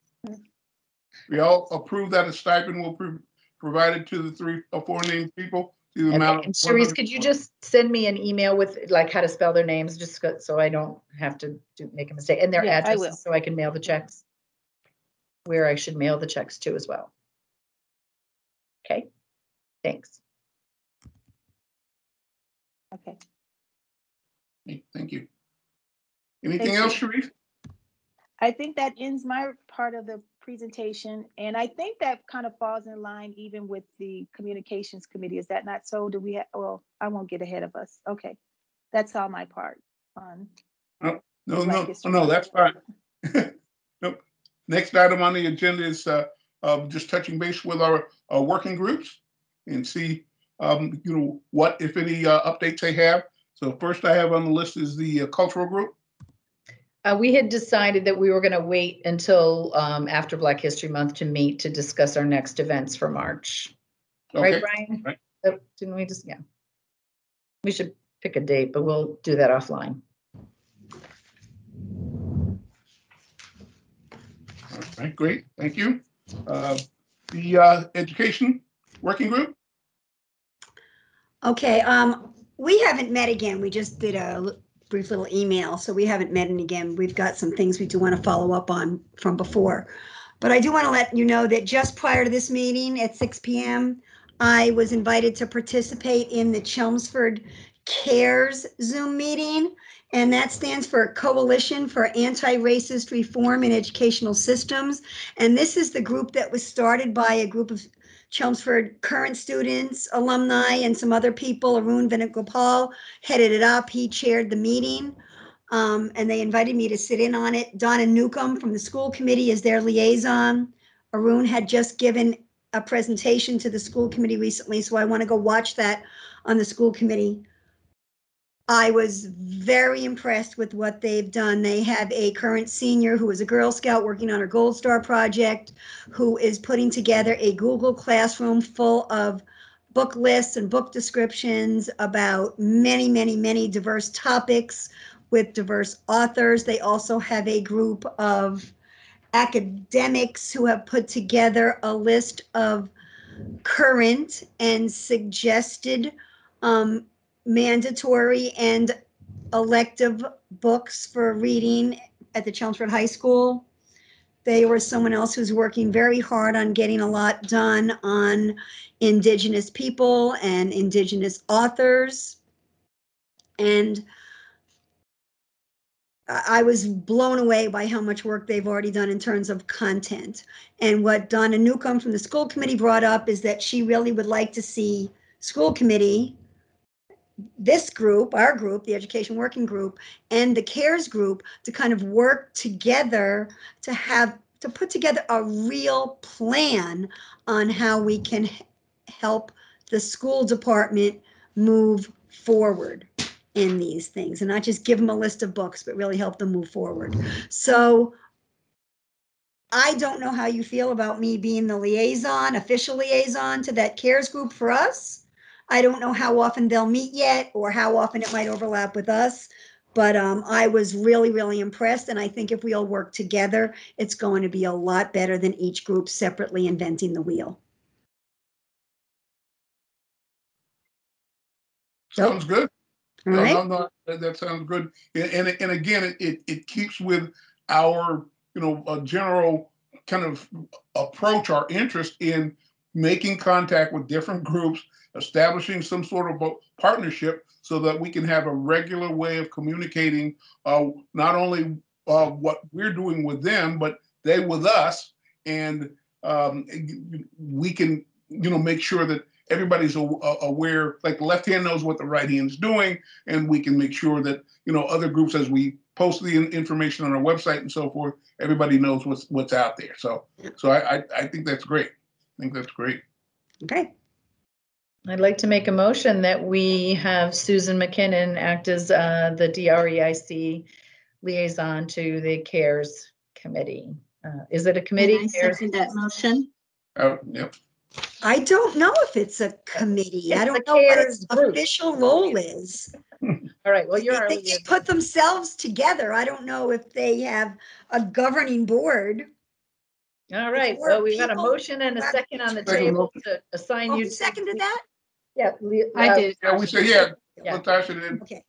We all approve that a stipend will be provided to the 3 or 4 named people to the Okay. amount. And Cherise, could you just send me an email with like how to spell their names, just so I don't have to make a mistake, and their Yeah, I will. addresses, so I can mail the checks. Where I should mail the checks to as well. Okay. Thanks. Okay. Thank you. Anything Thank else, you. Cherise? I think that ends my part of the presentation. And I think that kind of falls in line even with the communications committee. Is that not so? Do we have, well, I won't get ahead of us. Okay. That's all my part on. No, that's fine. Nope. Next item on the agenda is just touching base with our working groups and see, what, if any, updates they have. So first I have on the list is the cultural group. We had decided that we were going to wait until after Black History Month to meet to discuss our next events for March. Okay. Right, Brian? Right. Didn't we just, yeah. We should pick a date, but we'll do that offline. All right, great, thank you. The education working group? Okay, we haven't met again. We just did a brief little email, so we haven't met again. We've got some things we do want to follow up on from before. But I do want to let you know that just prior to this meeting at 6 p.m., I was invited to participate in the Chelmsford CARES Zoom meeting, and that stands for Coalition for Anti-Racist Reform in Educational Systems. And this is the group that was started by a group of Chelmsford current students, alumni, and some other people. Arun Venugopal headed it up. He chaired the meeting, and they invited me to sit in on it. Donna Newcomb from the school committee is their liaison. Arun had just given a presentation to the school committee recently, so I want to go watch that on the school committee. I was very impressed with what they've done. They have a current senior who is a Girl Scout working on her Gold Star project, who is putting together a Google Classroom full of book lists and book descriptions about many, many, many diverse topics with diverse authors. They also have a group of academics who have put together a list of current and suggested mandatory and elective books for reading at the Chelmsford High School. They were someone else who's working very hard on getting a lot done on Indigenous people and Indigenous authors. And I was blown away by how much work they've already done in terms of content. And what Donna Newcomb from the school committee brought up is that she really would like to see school committee, this group, our group, the education working group, and the CARES group to kind of work together to put together a real plan on how we can help the school department move forward in these things, and not just give them a list of books, but really help them move forward. So I don't know how you feel about me being the liaison, official liaison to that CARES group for us. I don't know how often they'll meet yet or how often it might overlap with us. But I was really, really impressed. And I think if we all work together, it's going to be a lot better than each group separately inventing the wheel. Sounds good. All right. No, that sounds good. And again, it keeps with our, a general kind of approach, our interest in making contact with different groups, establishing some sort of a partnership so that we can have a regular way of communicating not only what we're doing with them, but they with us. And we can, make sure that everybody's aware, like the left hand knows what the right hand's doing, and we can make sure that, other groups, as we post the information on our website and so forth, everybody knows what's out there. So I think that's great. I think that's great. Okay. I'd like to make a motion that we have Susan McKinnon act as the DREIC liaison to the CARES committee. Is it a committee? And I second that motion. Yep. I don't know if it's a committee. It's I don't the know what CARES its group. official role is. All right, well, you're I our think they liaison. put themselves together. I don't know if they have a governing board. All right, more well, we've got a people motion and a who have second on the Second table motion. to assign Oh, you who to. seconded that? Yeah. I did. Yeah, we said, yeah, Yeah. Latasha did. Okay.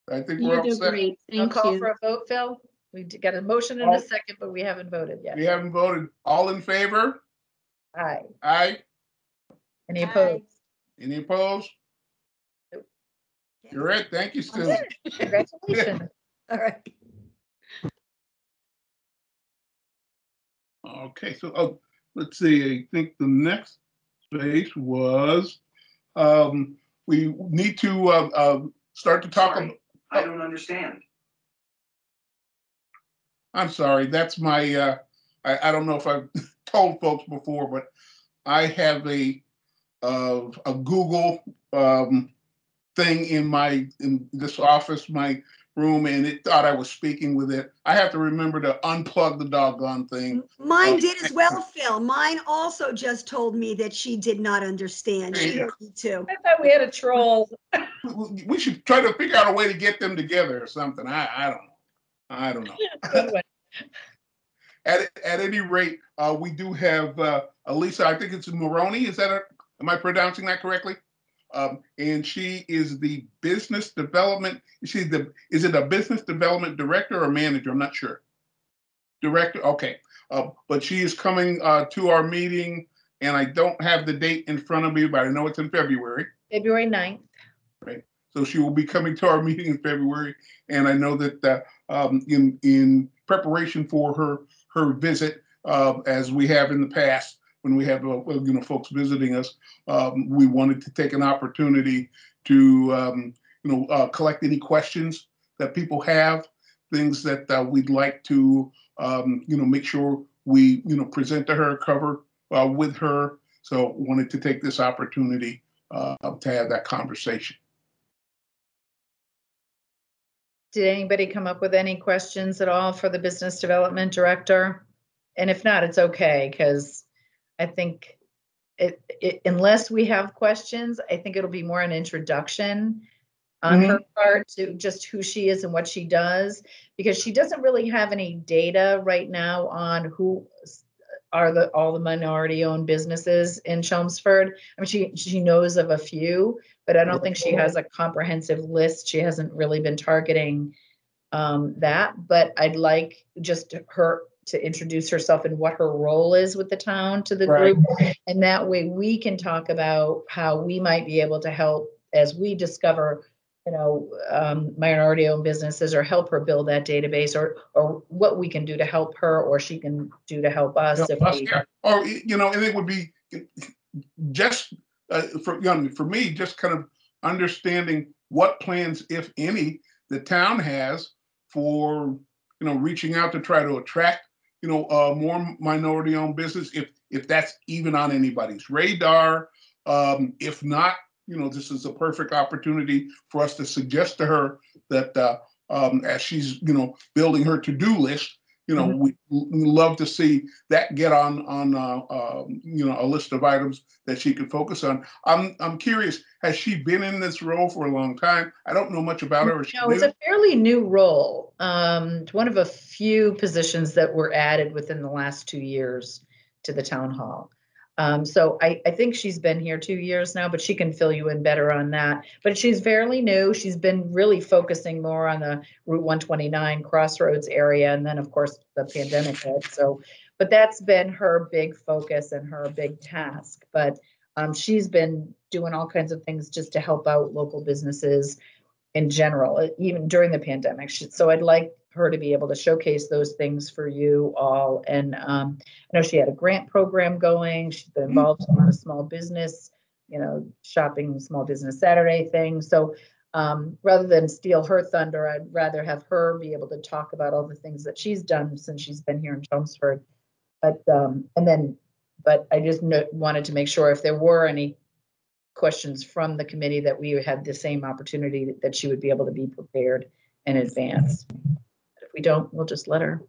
I think we're You all do set. great. I'll Thank call you. for a vote, Phil. We got a motion and a second, but we haven't voted yet. We haven't voted. All in favor? Aye. Aye. Any opposed? Any opposed? Nope. You're right. Thank you, Susan. Congratulations. All right. Okay, so let's see. I think the next space was we need to start to talk about. I don't understand. I'm sorry. That's my. I don't know if I've told folks before, but I have a Google thing in this office, my room, and it thought I was speaking with it. I have to remember to unplug the doggone thing. Mine did as well, Phil. Mine also just told me that she did not understand. She heard me too. I thought we had a troll. We should try to figure out a way to get them together or something. I don't know. I don't know. Good one. At any rate, we do have Elisa. I think it's Maroney. Am I pronouncing that correctly? And she is the business development. Is it a business development director or manager? I'm not sure. Director. Okay. But she is coming to our meeting, and I don't have the date in front of me, but I know it's in February. February 9th. Right. So she will be coming to our meeting in February, and I know that in preparation for her visit, as we have in the past when we have folks visiting us, we wanted to take an opportunity to collect any questions that people have, things that we'd like to make sure we present to her, cover with her. So wanted to take this opportunity to have that conversation. Did anybody come up with any questions at all for the business development director? And if not, it's okay, because I think unless we have questions, I think it'll be more an introduction on her part to just who she is and what she does, because she doesn't really have any data right now on who are all the minority-owned businesses in Chelmsford. I mean, she knows of a few, but I don't think she has a comprehensive list. She hasn't really been targeting that, but I'd like just her to introduce herself and what her role is with the town to the group. And that way we can talk about how we might be able to help as we discover minority-owned businesses, or help her build that database, or what we can do to help her, or she can do to help us. Or and it would be just for me, just kind of understanding what plans, if any, the town has for reaching out to try to attract more minority-owned business, if that's even on anybody's radar. If not, this is a perfect opportunity for us to suggest to her that as she's building her to-do list, we love to see that get on a list of items that she could focus on. I'm curious, has she been in this role for a long time? I don't know much about her. No, it's a fairly new role. It's one of a few positions that were added within the last 2 years to the town hall. So I think she's been here 2 years now, but she can fill you in better on that. But she's fairly new. She's been really focusing more on the Route 129 crossroads area. And then, of course, the pandemic hit. So, but that's been her big focus and her big task. But she's been doing all kinds of things just to help out local businesses in general, even during the pandemic. So I'd like her to be able to showcase those things for you all. And I know she had a grant program going. She's been involved in a lot of small business, shopping, small business Saturday things. So rather than steal her thunder, I'd rather have her be able to talk about all the things that she's done since she's been here in Chelmsford. But I just wanted to make sure if there were any questions from the committee that we had the same opportunity that she would be able to be prepared in advance. But if we don't, we'll just let her.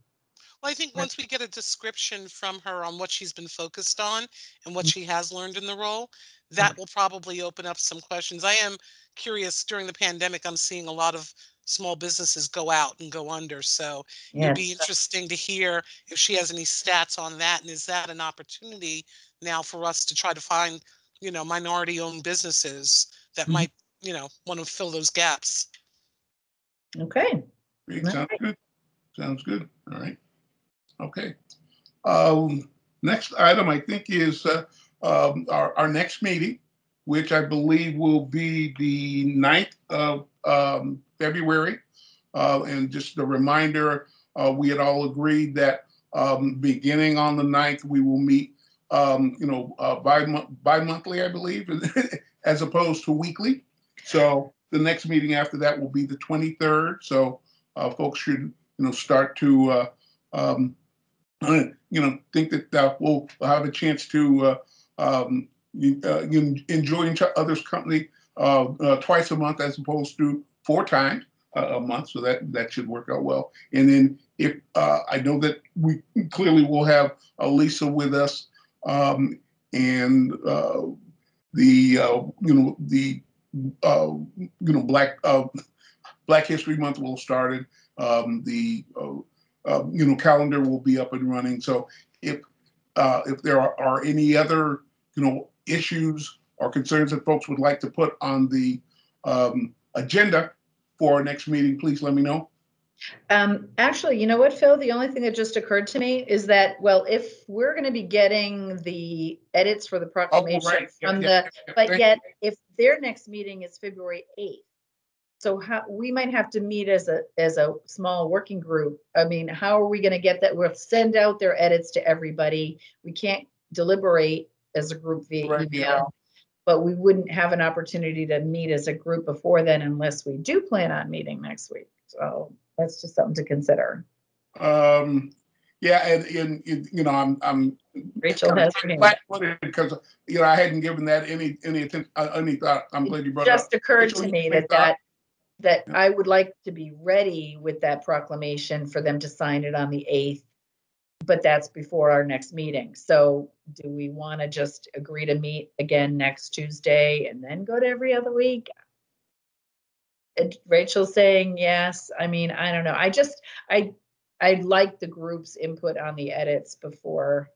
Well, I think once we get a description from her on what she's been focused on and what she has learned in the role, that will probably open up some questions. I am curious, during the pandemic, I'm seeing a lot of small businesses go out and go under. So it'd be interesting to hear if she has any stats on that. And is that an opportunity now for us to try to find, minority owned businesses that might, want to fill those gaps? Okay. Great. Sounds good. Sounds good. All right. Okay. Next item, I think, is our next meeting, which I believe will be the 9th of February. And just a reminder, we had all agreed that beginning on the 9th, we will meet, bi-monthly, I believe, as opposed to weekly. So the next meeting after that will be the 23rd. So folks should, start to think that we'll have a chance to enjoy each other's company twice a month as opposed to 4 times a month. So that should work out well. And then if I know that we clearly will have Lisa with us, and Black History Month will have started. The calendar will be up and running. So if there are any other issues or concerns that folks would like to put on the agenda for our next meeting, please let me know. Actually, you know what, Phil? The only thing that just occurred to me is that, well, if we're going to be getting the edits for the proclamation yet if their next meeting is February 8th, so we might have to meet as a small working group. I mean, how are we going to get that? We'll send out their edits to everybody. We can't deliberate as a group via email, but we wouldn't have an opportunity to meet as a group before then unless we do plan on meeting next week. So that's just something to consider. And I'm Rachel has her hand up because I hadn't given that any attention, any thought. I'm glad you brought it up. Just occurred to me that I would like to be ready with that proclamation for them to sign it on the 8th, but that's before our next meeting. So do we want to just agree to meet again next Tuesday and then go to every other week? Rachel's saying yes. I mean, I don't know. I like the group's input on the edits before.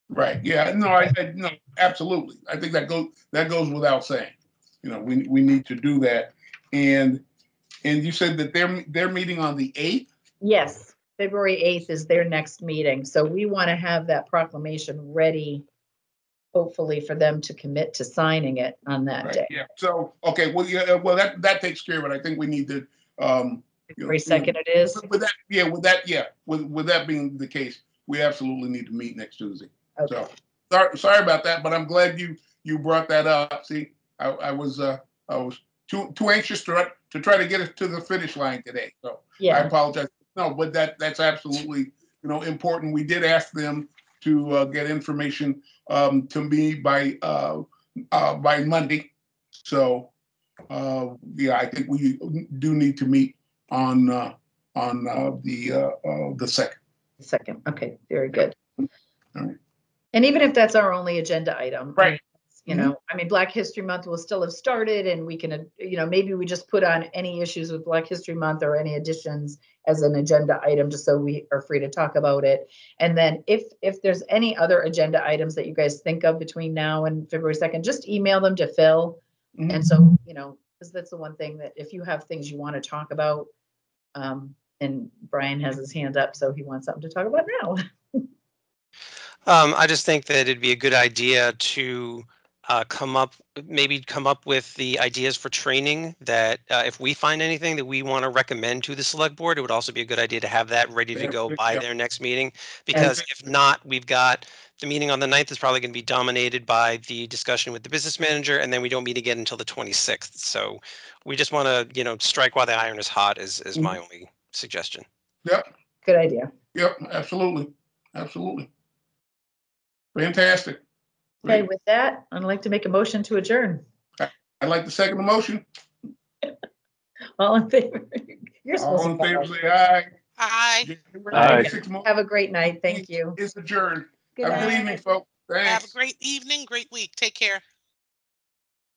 Right. Yeah. No. No. Absolutely. I think that goes without saying. We need to do that. And you said that they're meeting on the 8th? Yes, February 8th is their next meeting. So we want to have that proclamation ready, hopefully, for them to commit to signing it on that day. Yeah. So okay. Well, yeah. Well, that takes care of it. I think we need to. February 2nd it is. With that being the case, we absolutely need to meet next Tuesday. Okay. So sorry about that, but I'm glad you brought that up. See, I was too anxious to try to get us to the finish line today. So I apologize. No, but that's absolutely important. We did ask them to get information to me by Monday. So I think we do need to meet on on the second. Second. Okay, very good. All right. And even if that's our only agenda item, Right. you know, I mean, Black History Month will still have started, and we can, you know, maybe we just put on any issues with Black History Month or any additions as an agenda item, just so we are free to talk about it. And then if there's any other agenda items that you guys think of between now and February 2nd, just email them to Phil. And so, you know, because that's the one thing that if you have things you want to talk about, and Brian has his hand up, so he wants something to talk about now. I just think that it'd be a good idea to come up with the ideas for training that if we find anything that we want to recommend to the select board, it would also be a good idea to have that ready to go by their next meeting. Because if not, we've got the meeting on the 9th is probably going to be dominated by the discussion with the business manager, and then we don't meet again until the 26th. So we just want to, you know, strike while the iron is hot is my only suggestion. Yep. Good idea. Yep. Absolutely. Absolutely. Fantastic. Okay, Great. with that, I'd like to make a motion to adjourn. I'd like to second the motion. All in favor? You're supposed All in to favor, say aye. Aye. Aye. have a great night. Thank you. It's adjourned. Good Have a good night. evening, folks. Thanks. Have a great evening, great week. Take care.